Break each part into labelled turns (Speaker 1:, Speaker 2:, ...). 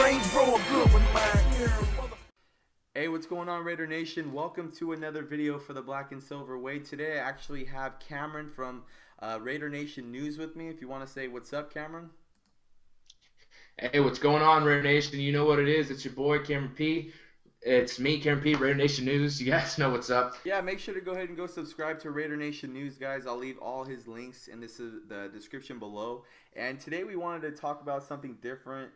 Speaker 1: Range Rover good with mine.
Speaker 2: Hey, what's going on, Raider Nation? Welcome to another video for the Black and Silver Way. Today I actually have Cameron from Raider Nation News with me. If you want to say what's up, Cameron.
Speaker 3: Hey, what's going on, Raider Nation? You know what it is. It's your boy, Cameron P. It's me, Cameron P, Raider Nation News. You guys know what's up.
Speaker 2: Yeah, make sure to go ahead and go subscribe to Raider Nation News, guys. I'll leave all his links in the description below. And today we wanted to talk about something different.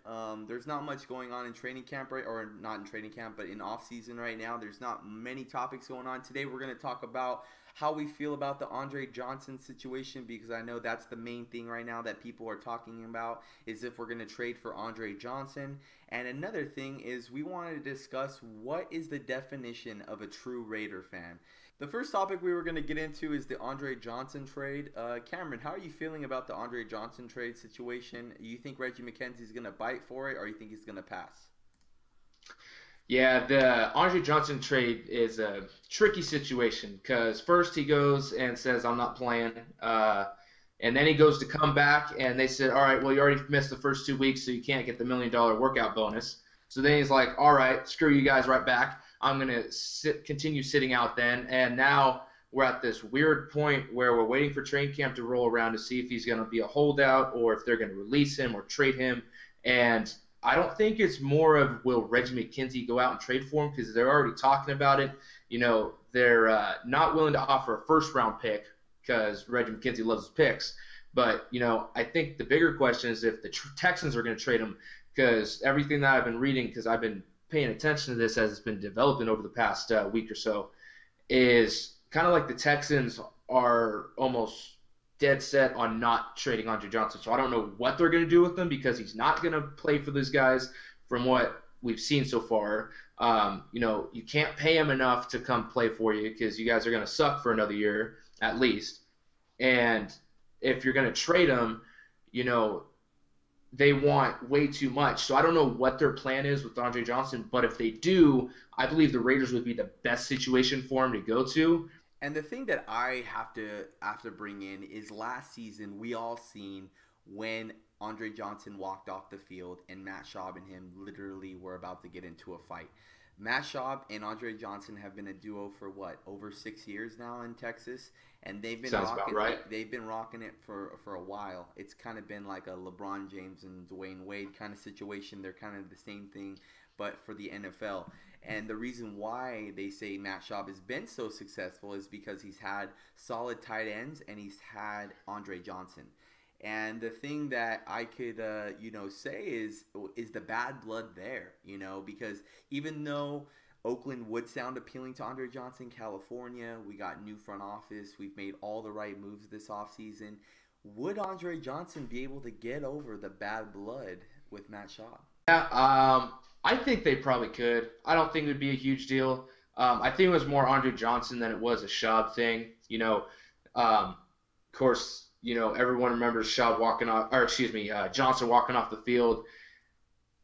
Speaker 2: There's not much going on in training camp, or not in training camp, but in off season right now. There's not many topics going on. Today we're going to talk about how we feel about the Andre Johnson situation, because I know that's the main thing right now that people are talking about, is if we're going to trade for Andre Johnson. And another thing is we wanted to discuss what is the definition of a true Raider fan. The first topic we were going to get into is the Andre Johnson trade. Cameron, how are you feeling about the Andre Johnson trade situation? You think Reggie McKenzie's going to bite for it, or you think he's going to pass?
Speaker 3: Yeah, the Andre Johnson trade is a tricky situation because first he goes and says, I'm not playing. And then he goes to come back, and they said, all right, well, you already missed the first 2 weeks, so you can't get the $1 million workout bonus. So then he's like, all right, screw you guys right back. I'm going to continue sitting out then. And now we're at this weird point where we're waiting for training camp to roll around to see if he's going to be a holdout or if they're going to release him or trade him. And I don't think it's more of will Reggie McKenzie go out and trade for him, because they're already talking about it. You know, they're not willing to offer a first-round pick because Reggie McKenzie loves his picks. But, you know, I think the bigger question is if the Texans are going to trade him, because everything that I've been reading, because I've been paying attention to this as it's been developing over the past week or so, is kind of like the Texans are almost dead set on not trading Andre Johnson. So I don't know what they're going to do with him, because he's not going to play for these guys from what we've seen so far. You know, you can't pay him enough to come play for you because you guys are going to suck for another year at least. And if you're going to trade him, you know, they want way too much. So I don't know what their plan is with Andre Johnson, but if they do, I believe the Raiders would be the best situation for him to go to.
Speaker 2: And the thing that I have to bring in is last season we all seen when Andre Johnson walked off the field and Matt Schaub and him literally were about to get into a fight. Matt Schaub and Andre Johnson have been a duo for what, over 6 years now in Texas, and they've been They've been rocking it for a while. It's kind of been like a LeBron James and Dwayne Wade kind of situation. They're kind of the same thing, but for the NFL. And the reason why they say Matt Schaub has been so successful is because he's had solid tight ends and he's had Andre Johnson. And the thing that I could, you know, say is the bad blood there, you know, because even though Oakland would sound appealing to Andre Johnson, California, we got new front office, we've made all the right moves this offseason, would Andre Johnson be able to get over the bad blood with Matt Schaub?
Speaker 3: Yeah, I think they probably could. I don't think it would be a huge deal. I think it was more Andre Johnson than it was a Schaub thing. You know, of course, you know, everyone remembers Schaub walking off, or excuse me, Johnson walking off the field,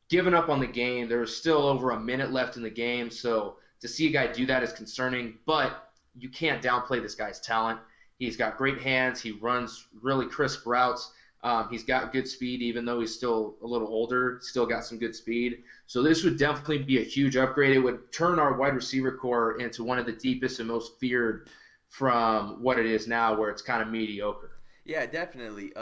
Speaker 3: giving up on the game. There was still over a minute left in the game, so to see a guy do that is concerning. But you can't downplay this guy's talent. He's got great hands. He runs really crisp routes. He's got good speed, even though he's still a little older. Still got some good speed. So this would definitely be a huge upgrade. It would turn our wide receiver core into one of the deepest and most feared from what it is now, where it's kind of mediocre.
Speaker 2: Yeah, definitely.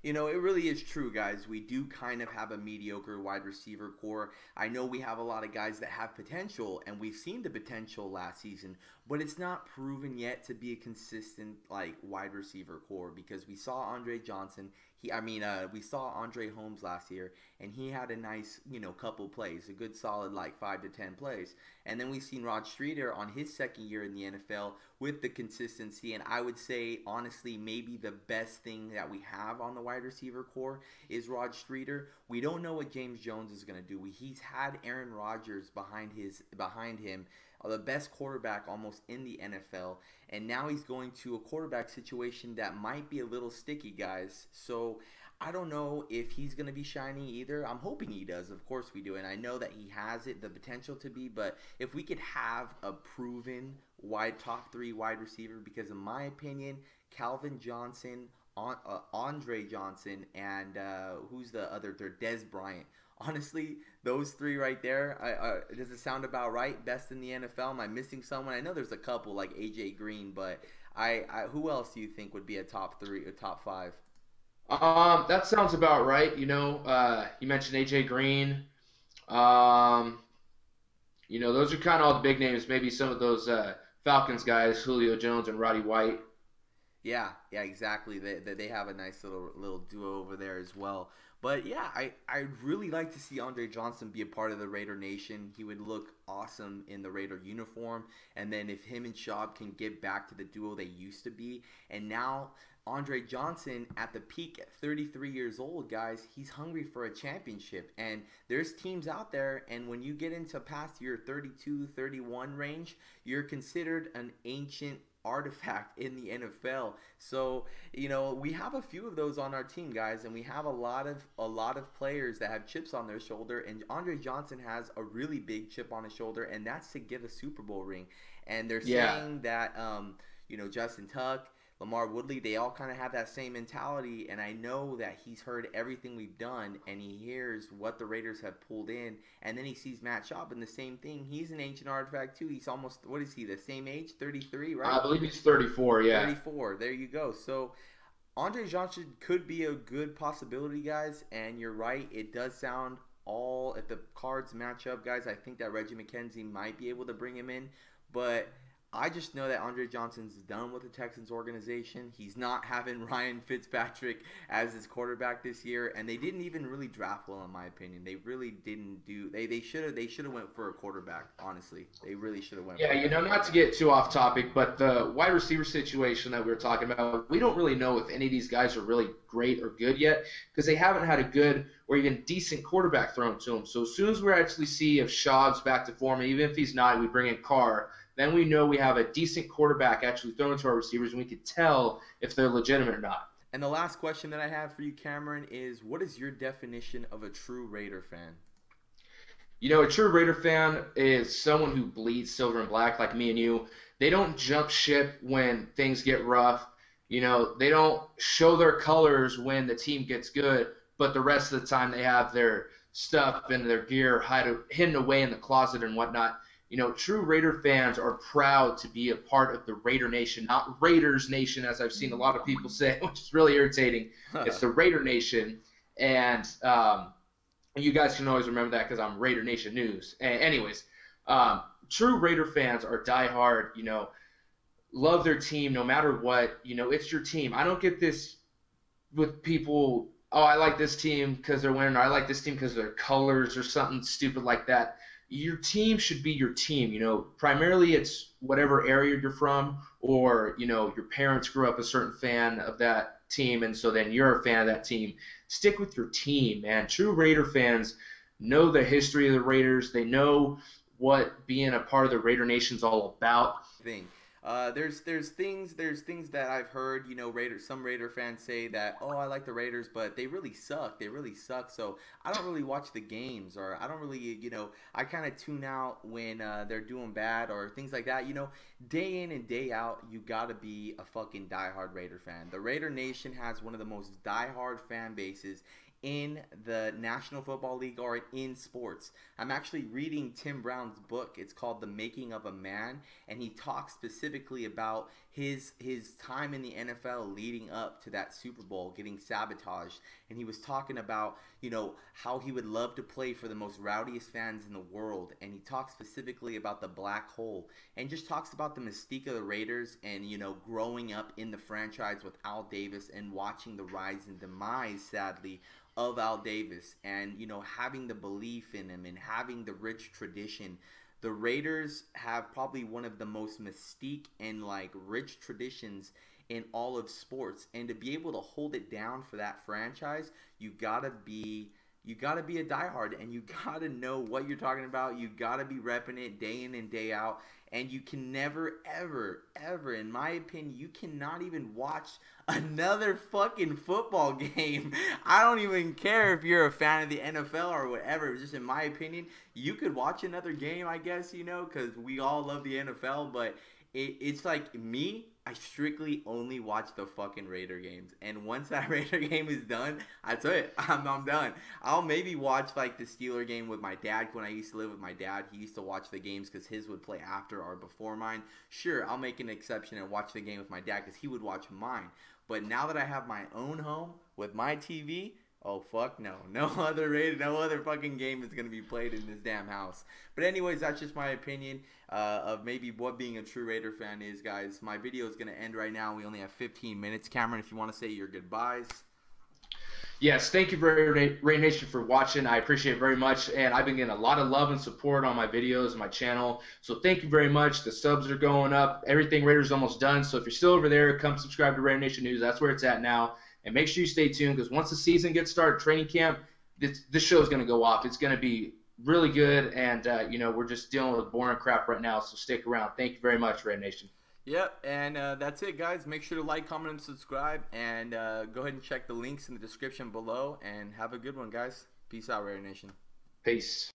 Speaker 2: You know, it really is true, guys. We do kind of have a mediocre wide receiver core. I know we have a lot of guys that have potential, and we've seen the potential last season, but it's not proven yet to be a consistent, like, wide receiver core, because we saw Andre Johnson. We saw Andre Holmes last year, and he had a nice, you know, couple plays, a good solid like 5 to 10 plays. And then we've seen Rod Streater on his second year in the NFL with the consistency, and I would say, honestly, maybe the best thing that we have on the wide receiver core is Rod Streater. We don't know what James Jones is going to do. He's had Aaron Rodgers behind him, the best quarterback almost in the NFL, and now he's going to a quarterback situation that might be a little sticky, guys. So I don't know if he's going to be shiny either. I'm hoping he does. Of course we do. And I know that he has the potential to be. But if we could have a proven top 3 wide receiver, because in my opinion, Calvin Johnson, Andre Johnson, and who's the other third? Des Bryant. Honestly, those three right there, does it sound about right? Best in the NFL? Am I missing someone? I know there's a couple like AJ Green, but who else do you think would be a top three, a top five?
Speaker 3: That sounds about right. You mentioned AJ Green. Um, those are kind of all the big names. Maybe some of those Falcons guys, Julio Jones and Roddy White.
Speaker 2: Yeah, yeah, exactly. They have a nice little duo over there as well. But yeah, I'd really like to see Andre Johnson be a part of the Raider Nation. He would look awesome in the Raider uniform. And then if him and Schaub can get back to the duo they used to be, and now Andre Johnson at the peak at 33 years old, guys, he's hungry for a championship. And there's teams out there, and when you get into past your 32, 31 range, you're considered an ancient artifact in the NFL. So, we have a few of those on our team, guys, and we have a lot of players that have chips on their shoulder, and Andre Johnson has a really big chip on his shoulder, and that's to get a Super Bowl ring. And they're saying that Justin Tuck, Lamar Woodley, they all kind of have that same mentality, and I know that he's heard everything we've done, and he hears what the Raiders have pulled in, and then he sees Matt Schaub, and the same thing. He's an ancient artifact, too. He's almost, what is he, the same age, 33, right?
Speaker 3: I believe he's 34, yeah.
Speaker 2: 34, there you go. So Andre Johnson could be a good possibility, guys, and you're right. It does sound if the cards match up, guys, I think that Reggie McKenzie might be able to bring him in, but I just know that Andre Johnson's done with the Texans organization. He's not having Ryan Fitzpatrick as his quarterback this year, and they didn't even really draft well, in my opinion. They really didn't do. They should have went for a quarterback. Honestly, they really should have went.
Speaker 3: Yeah, not to get too off topic, but the wide receiver situation that we were talking about, we don't really know if any of these guys are really great or good yet because they haven't had a good or even decent quarterback thrown to them. So as soon as we actually see if Schaub's back to form, even if he's not, we bring in Carr. Then we know we have a decent quarterback actually thrown to our receivers, and we can tell if they're legitimate or not.
Speaker 2: And the last question that I have for you, Cameron, is what is your definition of a true Raider fan?
Speaker 3: A true Raider fan is someone who bleeds silver and black like me and you. They don't jump ship when things get rough. They don't show their colors when the team gets good, but the rest of the time they have their stuff and their gear hidden away in the closet and whatnot. True Raider fans are proud to be a part of the Raider Nation, not Raiders Nation, as I've seen a lot of people say, which is really irritating. It's the Raider Nation, and you guys can always remember that because I'm Raider Nation News. Anyways, true Raider fans are diehard, love their team no matter what. It's your team. I don't get this with people, I like this team because they're winning, or I like this team because of their colors or something stupid like that. Your team should be your team. Primarily it's whatever area you're from, or, your parents grew up a certain fan of that team, and so then you're a fan of that team. Stick with your team, man. True Raider fans know the history of the Raiders. They know what being a part of the Raider Nation's all about.
Speaker 2: There's things that I've heard, some Raider fans say that, I like the Raiders, but they really suck. So I don't really watch the games, or I don't really, I kind of tune out when they're doing bad or things like that. Day in and day out, you got to be a fucking diehard Raider fan. The Raider Nation has one of the most diehard fan bases in the National Football League or in sports. I'm actually reading Tim Brown's book. It's called The Making of a Man, and he talks specifically about his time in the NFL leading up to that Super Bowl getting sabotaged. And he was talking about, how he would love to play for the most rowdiest fans in the world. And he talks specifically about the black hole, and just talks about the mystique of the Raiders and, growing up in the franchise with Al Davis and watching the rise and demise, sadly, of Al Davis, and having the belief in him and having the rich tradition. The Raiders have probably one of the most mystique and rich traditions in all of sports, and to be able to hold it down for that franchise, you gotta be a diehard, and you gotta know what you're talking about. You gotta be repping it day in and day out, and you can never, ever, in my opinion, you cannot even watch another fucking football game. I don't even care if you're a fan of the NFL or whatever. Just in my opinion, you could watch another game, I guess, because we all love the NFL, but it's like me. I strictly only watch the fucking Raider games. And once that Raider game is done, that's it. I'm done. I'll maybe watch like the Steeler game with my dad. When I used to live with my dad, he used to watch the games because his would play after or before mine. Sure, I'll make an exception and watch the game with my dad because he would watch mine. But now that I have my own home with my TV, oh fuck no. No other fucking game is gonna be played in this damn house. But anyways, that's just my opinion of maybe what being a true Raider fan is, guys. My video is gonna end right now. We only have 15 minutes. Cameron, if you want to say your goodbyes.
Speaker 3: Yes, thank you very Ray Nation for watching. I appreciate it very much, and I've been getting a lot of love and support on my videos, my channel. So thank you very much. The subs are going up. Everything Raiders almost done. So if you're still over there, come subscribe to Raider Nation News. That's where it's at now. And make sure you stay tuned because once the season gets started, training camp, this show is going to go off. It's going to be really good, and we're just dealing with boring crap right now. So stick around. Thank you very much, Raider Nation.
Speaker 2: Yep, and that's it, guys. Make sure to like, comment, and subscribe, and go ahead and check the links in the description below. And have a good one, guys. Peace out, Raider Nation.
Speaker 3: Peace.